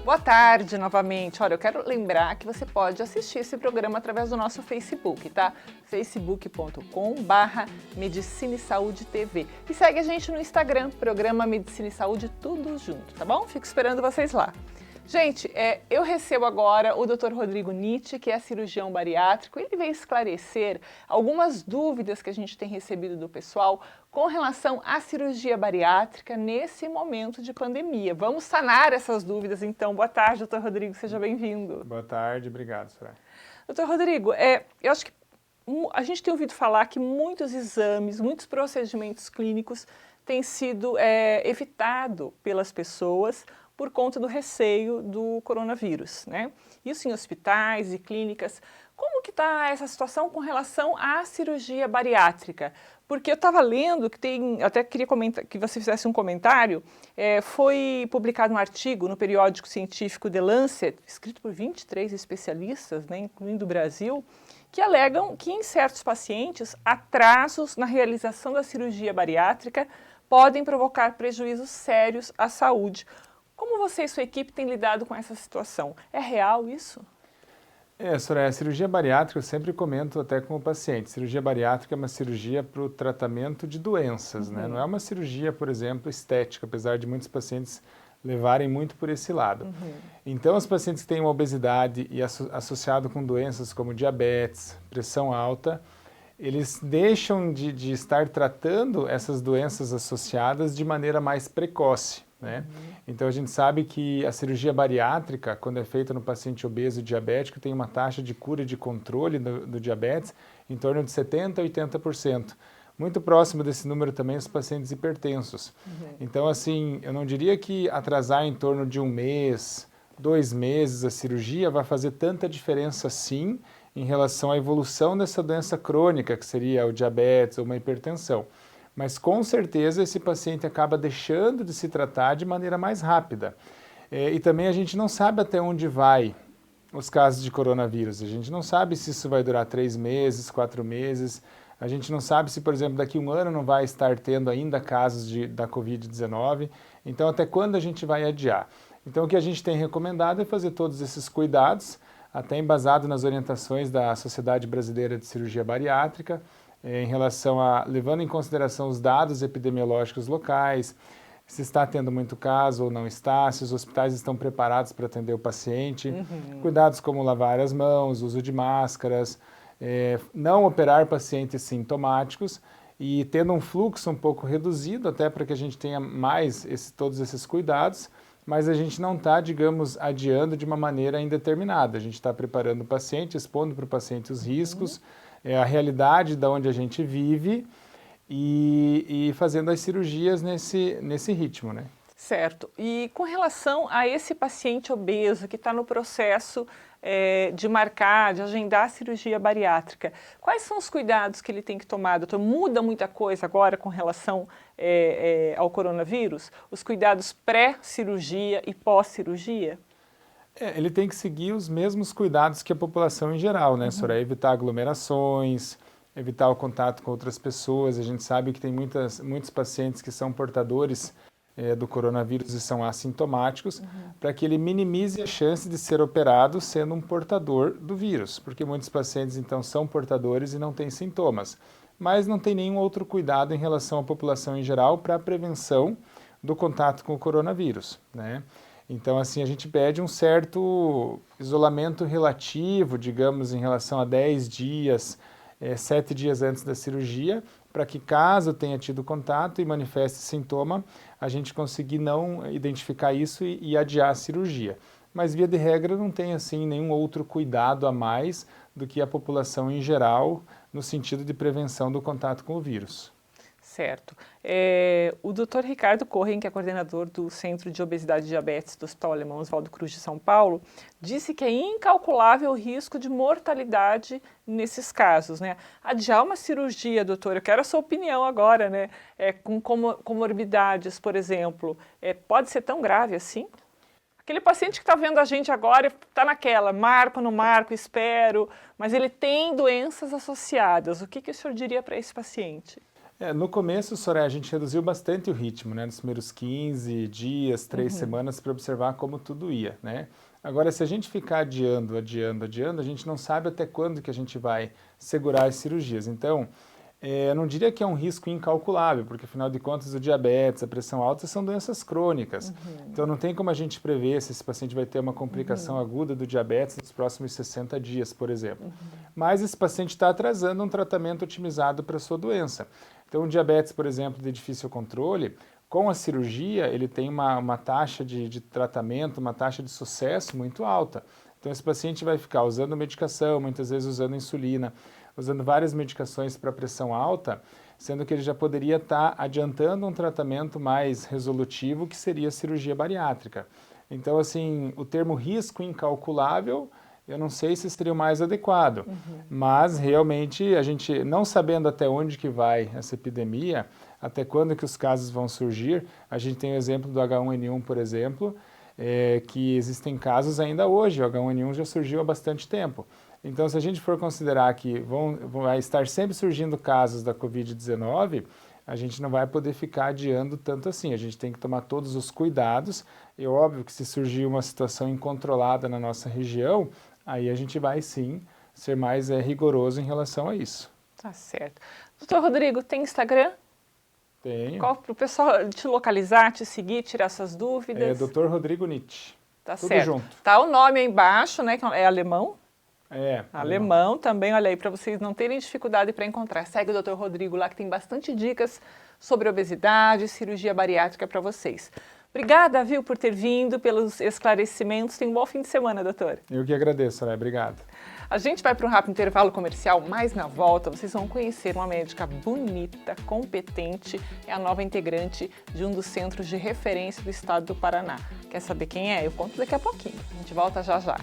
Boa tarde novamente. Olha, eu quero lembrar que você pode assistir esse programa através do nosso Facebook, tá? facebook.com/Medicina e Saúde TV. E segue a gente no Instagram, programa Medicina e Saúde, tudo junto, tá bom? Fico esperando vocês lá. Gente, eu recebo agora o Dr. Rodrigo Nitti, que é cirurgião bariátrico. Ele veio esclarecer algumas dúvidas que a gente tem recebido do pessoal com relação à cirurgia bariátrica nesse momento de pandemia. Vamos sanar essas dúvidas, então. Boa tarde, Dr. Rodrigo, seja bem-vindo. Boa tarde, obrigado, Soraya. Dr. Rodrigo, eu acho que a gente tem ouvido falar que muitos exames, muitos procedimentos clínicos têm sido evitados pelas pessoas por conta do receio do coronavírus, né? Isso em hospitais e clínicas. Como que está essa situação com relação à cirurgia bariátrica? Porque eu estava lendo que até queria que você fizesse um comentário, foi publicado um artigo no periódico científico The Lancet, escrito por 23 especialistas, né, incluindo o Brasil, que alegam que em certos pacientes, atrasos na realização da cirurgia bariátrica podem provocar prejuízos sérios à saúde. Como você e sua equipe têm lidado com essa situação? É real isso? Soraya, a cirurgia bariátrica eu sempre comento até com o paciente. Cirurgia bariátrica é uma cirurgia para o tratamento de doenças, né? Não é uma cirurgia, por exemplo, estética, apesar de muitos pacientes levarem muito por esse lado. Então, os pacientes que têm uma obesidade e associado com doenças como diabetes, pressão alta, eles deixam de estar tratando essas doenças associadas de maneira mais precoce, né? Então a gente sabe que a cirurgia bariátrica, quando é feita no paciente obeso e diabético, tem uma taxa de cura e de controle do diabetes em torno de 70% a 80%. Muito próximo desse número também os pacientes hipertensos. Então, assim, eu não diria que atrasar em torno de 1 mês, 2 meses a cirurgia vai fazer tanta diferença assim em relação à evolução dessa doença crônica, que seria o diabetes ou uma hipertensão. Mas com certeza esse paciente acaba deixando de se tratar de maneira mais rápida. E também a gente não sabe até onde vai os casos de coronavírus. A gente não sabe se isso vai durar 3 meses, 4 meses. A gente não sabe se, por exemplo, daqui a 1 ano não vai estar tendo ainda casos da Covid-19. Então, até quando a gente vai adiar? Então, o que a gente tem recomendado é fazer todos esses cuidados, até embasado nas orientações da Sociedade Brasileira de Cirurgia Bariátrica, em relação a, levando em consideração os dados epidemiológicos locais, se está tendo muito caso ou não está, se os hospitais estão preparados para atender o paciente, cuidados como lavar as mãos, uso de máscaras, não operar pacientes sintomáticos e tendo um fluxo um pouco reduzido, até para que a gente tenha mais todos esses cuidados, mas a gente não está, digamos, adiando de uma maneira indeterminada. A gente está preparando o paciente, expondo para o paciente os riscos, a realidade da onde a gente vive e fazendo as cirurgias nesse ritmo, né? Certo. E com relação a esse paciente obeso que está no processo de marcar, de agendar a cirurgia bariátrica, quais são os cuidados que ele tem que tomar, doutor? Muda muita coisa agora com relação ao coronavírus? Os cuidados pré-cirurgia e pós-cirurgia? Ele tem que seguir os mesmos cuidados que a população em geral, né, Soraya? Evitar aglomerações, evitar o contato com outras pessoas. A gente sabe que tem muitos pacientes que são portadores do coronavírus e são assintomáticos, para que ele minimize a chance de ser operado sendo um portador do vírus, porque muitos pacientes, então, são portadores e não têm sintomas, mas não tem nenhum outro cuidado em relação à população em geral para a prevenção do contato com o coronavírus, né? Então, assim, a gente pede um certo isolamento relativo, digamos, em relação a 10 dias, 7 dias antes da cirurgia, para que caso tenha tido contato e manifeste sintoma, a gente conseguir não identificar isso e adiar a cirurgia. Mas, via de regra, não tem, assim, nenhum outro cuidado a mais do que a população em geral, no sentido de prevenção do contato com o vírus. Certo. O Dr. Ricardo Corrêa, que é coordenador do Centro de Obesidade e Diabetes do Hospital Alemão Oswaldo Cruz de São Paulo, disse que é incalculável o risco de mortalidade nesses casos, né? Adiar uma cirurgia, doutor, eu quero a sua opinião agora, né? Com comorbidades, por exemplo, pode ser tão grave assim? Aquele paciente que está vendo a gente agora está naquela, marco, não marco, espero, mas ele tem doenças associadas. O que o senhor diria para esse paciente? No começo, Soraya, a gente reduziu bastante o ritmo, né? Nos primeiros 15 dias, 3 semanas, para observar como tudo ia, né? Agora, se a gente ficar adiando, a gente não sabe até quando que a gente vai segurar as cirurgias. Então, eu não diria que é um risco incalculável, porque afinal de contas o diabetes, a pressão alta são doenças crônicas. Então não tem como a gente prever se esse paciente vai ter uma complicação aguda do diabetes nos próximos 60 dias, por exemplo. Mas esse paciente está atrasando um tratamento otimizado para a sua doença. Então o diabetes, por exemplo, de difícil controle, com a cirurgia ele tem uma taxa de tratamento, uma taxa de sucesso muito alta. Então esse paciente vai ficar usando medicação, muitas vezes usando insulina, usando várias medicações para pressão alta, sendo que ele já poderia estar adiantando um tratamento mais resolutivo, que seria a cirurgia bariátrica. Então, assim, o termo risco incalculável, eu não sei se seria o mais adequado, mas realmente a gente, não sabendo até onde que vai essa epidemia, até quando que os casos vão surgir, a gente tem o exemplo do H1N1, por exemplo, que existem casos ainda hoje, o H1N1 já surgiu há bastante tempo. Então, se a gente for considerar que vai estar sempre surgindo casos da Covid-19, a gente não vai poder ficar adiando tanto assim. A gente tem que tomar todos os cuidados. É óbvio que se surgir uma situação incontrolada na nossa região, aí a gente vai sim ser mais rigoroso em relação a isso. Tá certo. Doutor Rodrigo, tem Instagram? Tenho. Qual para o pessoal te localizar, te seguir, tirar suas dúvidas? Dr. Rodrigo Nietzsche. Tá Tudo certo. junto. Tá o nome aí embaixo, né? Que é alemão. Alemão também, olha aí, para vocês não terem dificuldade para encontrar. Segue o Dr. Rodrigo lá, que tem bastante dicas sobre obesidade e cirurgia bariátrica para vocês. Obrigada, viu, por ter vindo, pelos esclarecimentos. Tenha um bom fim de semana, doutor. Eu que agradeço, Soraya. Obrigado. A gente vai para um rápido intervalo comercial, mas na volta vocês vão conhecer uma médica bonita, competente, é a nova integrante de um dos centros de referência do estado do Paraná. Quer saber quem é? Eu conto daqui a pouquinho. A gente volta já já.